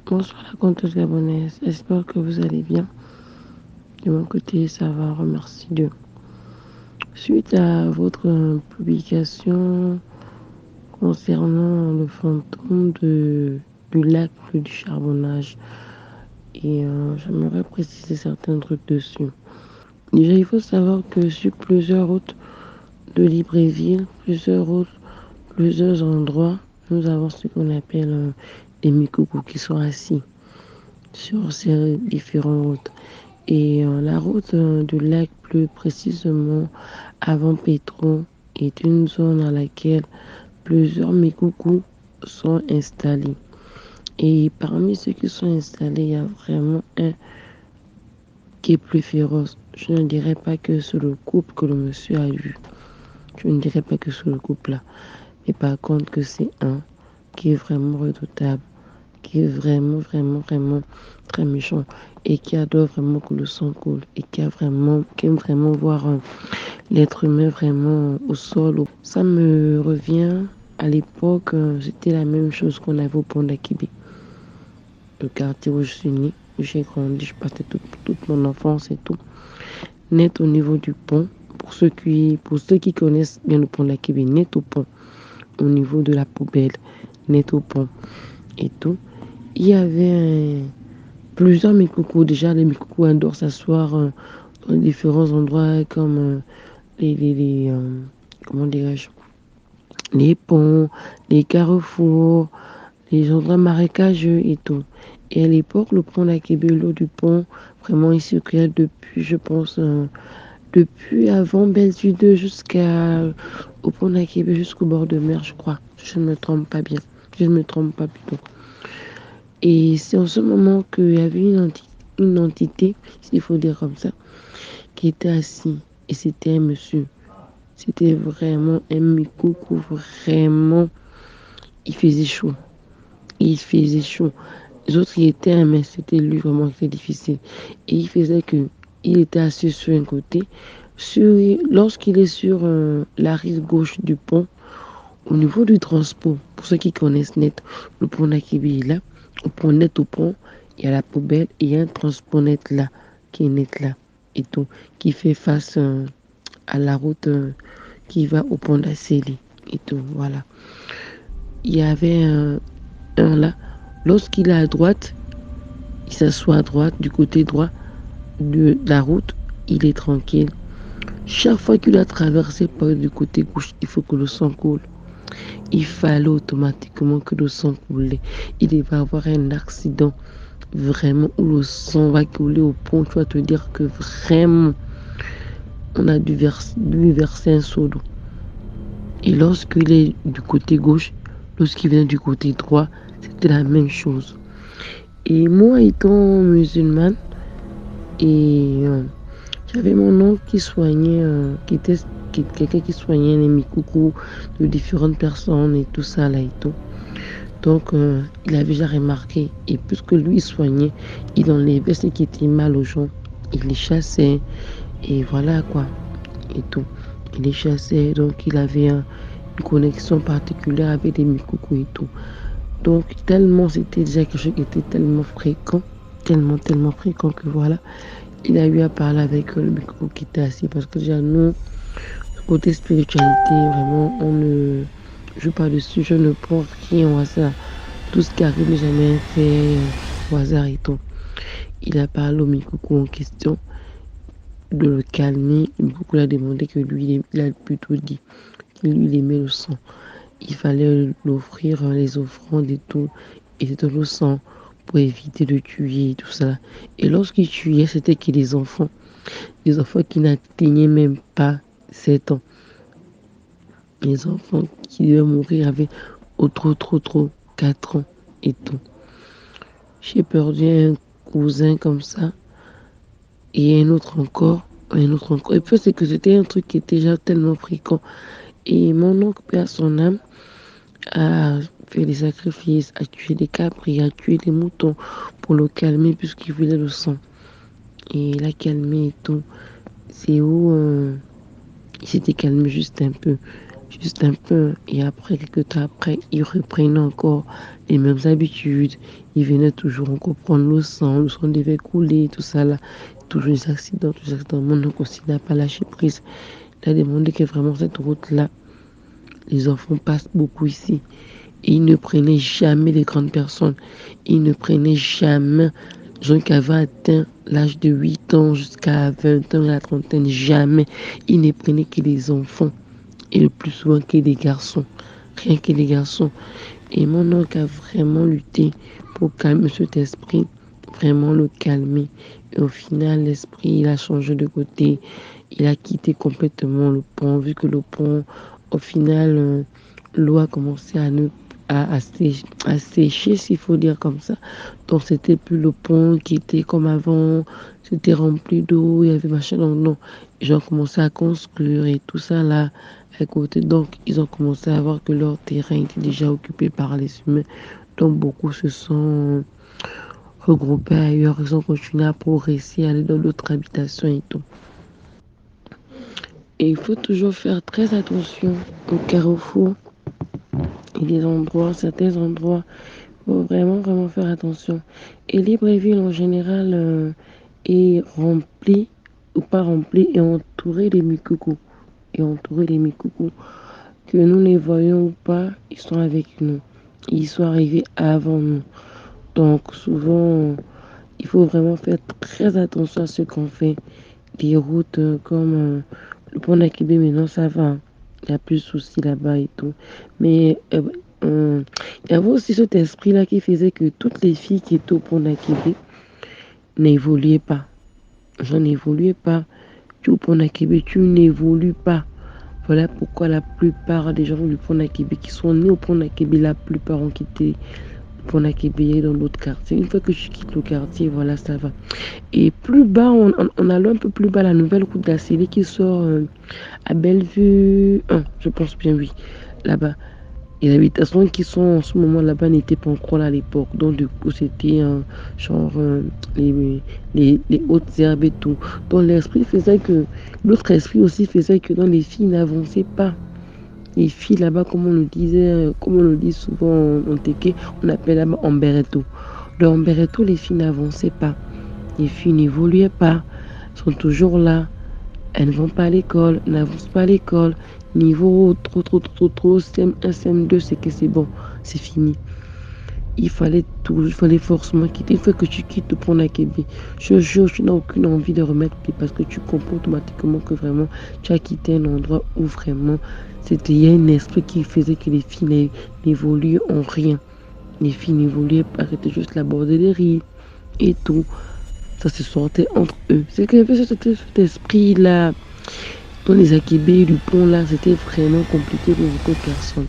Bonsoir la comtesse gabonaise, j'espère que vous allez bien. De mon côté, ça va, remercie Dieu. Suite à votre publication concernant le fantôme du lac du charbonnage, et j'aimerais préciser certains trucs dessus. Déjà, il faut savoir que sur plusieurs routes de Libreville, plusieurs endroits, nous avons ce qu'on appelle des mikoukou qui sont assis sur ces différentes routes. Et la route du lac, plus précisément avant Pétro, est une zone dans laquelle plusieurs mikoukou sont installés. Et parmi ceux qui sont installés, il y a vraiment un qui est plus féroce. Je ne dirais pas que c'est le couple que le monsieur a eu. Je ne dirais pas que c'est le couple-là. Mais par contre que c'est un qui est vraiment redoutable, qui est vraiment très méchant et qui adore vraiment que le sang coule et qui aime vraiment voir l'être humain vraiment au sol. Ça me revient à l'époque, c'était la même chose qu'on avait au pont d'Akibé, le quartier où je suis née, où j'ai grandi, je passais toute mon enfance et tout. Net au niveau du pont, pour ceux qui connaissent bien le pont d'Akibé, net au pont, au niveau de la poubelle, net au pont et tout. Il y avait plusieurs mikoukou. Déjà, les mikoukou adorent s'asseoir dans différents endroits comme comment dirais-je, les ponts, les carrefours, les endroits marécageux et tout. Et à l'époque, le pont d'Akébé, l'eau du pont, vraiment, il circulait depuis, je pense, depuis avant Bellevue 2 au pont d'Akébé, jusqu'au bord de mer, je crois. Je ne me trompe pas bien. Je ne me trompe pas plutôt. Et c'est en ce moment qu'il y avait une entité, s'il faut dire comme ça, qui était assis. Et c'était un monsieur. C'était vraiment un mikoukou, vraiment. Il faisait chaud. Il faisait chaud. Les autres, ils étaient, mais c'était lui vraiment très difficile. Et il faisait que il était assis sur un côté. Lorsqu'il est sur la rive gauche du pont, au niveau du transport, pour ceux qui connaissent net, le pont d'Akibi est là. Au pont net, au pont, il y a la poubelle et il y a un transport net là, qui est net là, et tout, qui fait face à la route qui va au pont d'Acélie, et tout, voilà. Il y avait un là. Lorsqu'il est à droite, il s'assoit à droite, du côté droit de la route, il est tranquille. Chaque fois qu'il a traversé par du côté gauche, il faut que le sang coule. Il fallait automatiquement que le sang coule. Il va avoir un accident vraiment où le sang va couler au pont. Tu vas te dire que vraiment on a dû verser un seau d'eau. Et lorsqu'il est du côté gauche, lorsqu'il vient du côté droit, c'était la même chose. Et moi étant musulmane, et j'avais mon oncle qui soignait, quelqu'un qui soignait les mikoukou de différentes personnes et tout ça là et tout. Donc, il avait déjà remarqué. Et puisque lui, il soignait, il enlevait ce qui était mal aux gens. Il les chassait. Et voilà quoi. Et tout. Il les chassait. Donc, il avait une connexion particulière avec les mikoukou et tout. Donc, tellement, c'était déjà quelque chose qui était tellement fréquent. Tellement fréquent que voilà. Il a eu à parler avec le mikoukou qui était assis. Parce que déjà, nous, côté spiritualité, vraiment, on ne joue pas dessus. Je ne prends rien au hasard. Tout ce qui arrive n'est jamais fait au hasard et tout. Il a parlé au Mikoukou en question de le calmer. Le Mikoukou l'a demandé que lui, il a plutôt dit qu'il lui, il aimait le sang. Il fallait l'offrir les offrandes et tout. Et c'était le sang pour éviter de tuer et tout ça. Et lorsqu'il tuait, c'était que les enfants qui n'atteignaient même pas 7 ans. Les enfants qui devaient mourir avaient trop 4 ans et tout. J'ai perdu un cousin comme ça. Et un autre encore. Et puis c'est que c'était un truc qui était déjà tellement fréquent. Et mon oncle, père son âme, a fait des sacrifices, a tué des capris, a tué des moutons pour le calmer puisqu'il voulait le sang. Et il a calmé et tout. C'est où il s'était calmé juste un peu. juste un peu. Et après, quelques temps après, ils reprennent encore les mêmes habitudes. Ils venaient toujours encore prendre le sang devait couler, tout ça là. Toujours des accidents, tous les accidents. Mon oncle aussi n'a pas lâché prise. Il a demandé que vraiment cette route-là, les enfants passent beaucoup ici. Et ils ne prenaient jamais les grandes personnes. Ils ne prenaient jamais les gens qui avaient atteint l'âge de 8 ans jusqu'à 20 ans, la trentaine. Jamais. Ils ne prenaient que les enfants. Et le plus souvent que des garçons. Rien que les garçons. Et mon oncle a vraiment lutté pour calmer cet esprit. Vraiment le calmer. Et au final, l'esprit, il a changé de côté. Il a quitté complètement le pont. Vu que le pont, au final, l'eau a commencé à sécher, s'il faut dire comme ça. Donc, c'était plus le pont qui était comme avant. C'était rempli d'eau. Il y avait machin. Non, non. Ils ont commencé à construire et tout ça là à côté. Donc, ils ont commencé à voir que leur terrain était déjà occupé par les humains. Donc, beaucoup se sont regroupés ailleurs. Ils ont continué à progresser, aller dans d'autres habitations et tout. Et il faut toujours faire très attention au carrefour et des endroits, certains endroits. Il faut vraiment, vraiment faire attention. Et Libreville, en général, est rempli ou pas rempli et entouré des mikoukou. Et entouré des mikoukou. Que nous les voyons ou pas, ils sont avec nous. Ils sont arrivés avant nous. Donc souvent, il faut vraiment faire très attention à ce qu'on fait. Des routes comme le pont d'Akibé, maintenant ça va. Il n'y a plus de soucis là-bas et tout. Mais il y avait aussi cet esprit-là qui faisait que toutes les filles qui étaient au pont d'Akibé n'évoluaient pas. Je n'évoluais pas. Tu es au pont d'Akibé, tu n'évolues pas. Voilà pourquoi la plupart des gens du pont d'Akibé qui sont nés au pont d'Akibé, la plupart ont quitté le pont d'Akibé dans l'autre quartier. Une fois que tu quittes le quartier, voilà, ça va. Et plus bas, on a un peu plus bas la nouvelle route d'Acélé qui sort à Bellevue 1, je pense bien, oui, là-bas. Et les habitations qui sont en ce moment là-bas n'étaient pas encore là à l'époque. Donc, du coup, c'était genre les hautes herbes et tout. Donc, l'esprit faisait que, l'autre esprit aussi faisait que dans les filles n'avançaient pas. Les filles là-bas, comme on le disait, comme on le dit souvent en Téké, on appelle là-bas Ambereto. Dans Ambereto, les filles n'avançaient pas. Les filles n'évoluaient pas. Elles sont toujours là. Elles ne vont pas à l'école, n'avancent pas à l'école. Niveau trop, CM1, CM2, c'est que c'est bon, c'est fini. Il fallait forcément quitter. Il faut que tu quittes pour Nakebe. Je jure, tu n'as aucune envie de remettre pied parce que tu comprends automatiquement que vraiment, tu as quitté un endroit où vraiment, il y a un esprit qui faisait que les filles n'évoluaient en rien. Les filles n'évoluaient pas, c'était juste la bordellerie et tout. Ça se sortait entre eux. C'est que cet esprit-là, dans les Akébé du pont là, c'était vraiment compliqué pour beaucoup de personnes.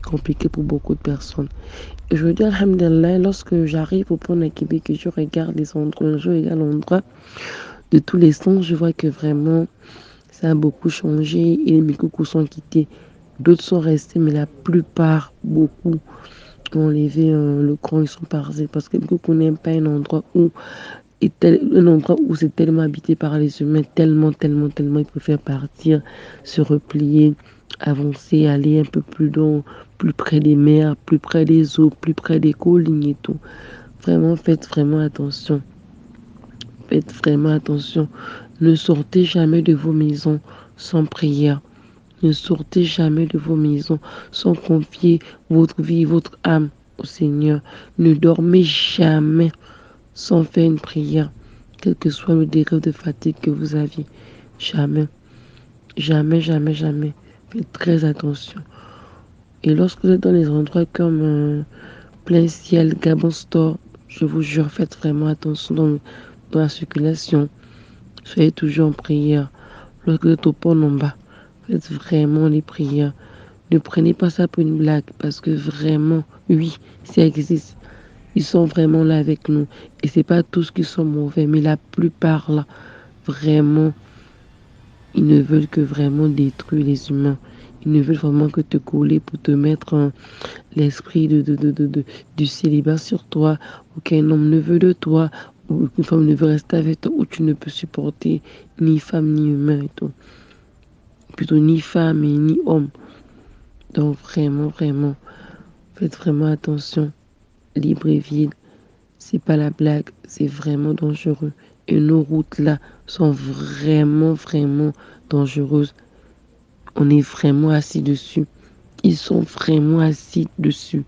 Compliqué pour beaucoup de personnes. Et je veux dire, alhamdulillah, lorsque j'arrive au pont d'Akébé, que je regarde les endroits, je regarde l'endroit de tous les sens, je vois que vraiment, ça a beaucoup changé et les Mikoukou sont quittés. D'autres sont restés, mais la plupart, beaucoup, ont enlevé le camp, ils sont partis parce que Mikoukou n'aime pas un endroit où c'est tellement habité par les humains, tellement, ils préfèrent partir, se replier, avancer, aller un peu plus près des mers, plus près des eaux, plus près des collines et tout. Vraiment, faites vraiment attention. Faites vraiment attention. Ne sortez jamais de vos maisons sans prière. Ne sortez jamais de vos maisons sans confier votre vie, votre âme au Seigneur. Ne dormez jamais sans faire une prière, quel que soit le degré de fatigue que vous aviez. Jamais, jamais, jamais, jamais. Faites très attention. Et lorsque vous êtes dans les endroits comme Plein Ciel, Gabon Store, je vous jure, faites vraiment attention dans la circulation. Soyez toujours en prière. Lorsque vous êtes au pont en bas, faites vraiment les prières. Ne prenez pas ça pour une blague, parce que vraiment, oui, ça existe. Ils sont vraiment là avec nous. Et c'est pas tous qui sont mauvais, mais la plupart là, vraiment, ils ne veulent que vraiment détruire les humains. Ils ne veulent vraiment que te coller pour te mettre l'esprit du célibat sur toi, ou qu'un homme ne veut de toi, ou qu'une femme ne veut rester avec toi, ou tu ne peux supporter ni femme ni humain et tout. Plutôt ni femme et ni homme. Donc vraiment, vraiment, faites vraiment attention. Libreville, c'est pas la blague, c'est vraiment dangereux. Et nos routes là sont vraiment, vraiment dangereuses. On est vraiment assis dessus. Ils sont vraiment assis dessus.